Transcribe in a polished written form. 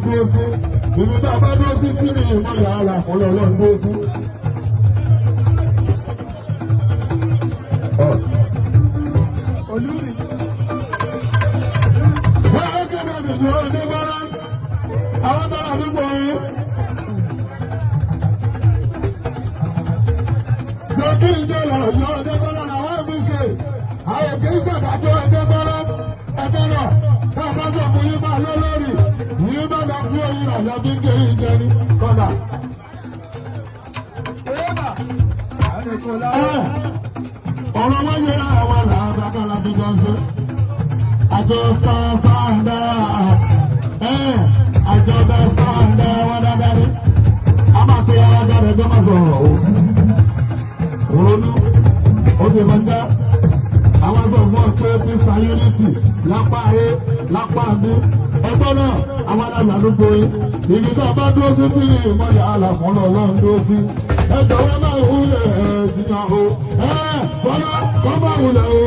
dúró sí ibi tá a bá dúró sí tí ní ìmọ̀lẹ̀ ara àkọlẹ̀ ọlọ́run dúró sí. Ṣé ó kéde ìdìbò onígbọ́nà àwọn tó wà nípò yìí? Jẹ́ kí n jẹ́ lọ yọ onígbọ́nà làwọn fi ṣe àwọn kì í ṣàdájọ́ onígbọ́nà ẹgbẹ́ náà tá a bá sọ fún yín máa lọ lórí yín bá lọ fún oyin àyà bí ké yín jẹ ní kọ́dà. Ọ̀rọ̀ wọn yẹ àwọn làbàkàlà bí jọ ṣe. Àjọ sáńdà àjọ bẹ sáńdà wọn dáadáa ní. A máa pe ara jáde tó máa sọ̀rọ̀ o. Ronú ó ti kọjá. Àwọn sọ fún ọ pé peace and unity lápá ayé lápá mi. Ẹgbẹ́ náà àwọn alága ló gbé ibi tó a bá dúró sí tí ìmọ̀lẹ̀ àlàfọ́ lọ́ọ́ dúró sí. Ẹ jọ̀wọ́ máa wúlẹ̀ jìnnà o. Bọ́lá kọ́ máa wúlẹ̀ o.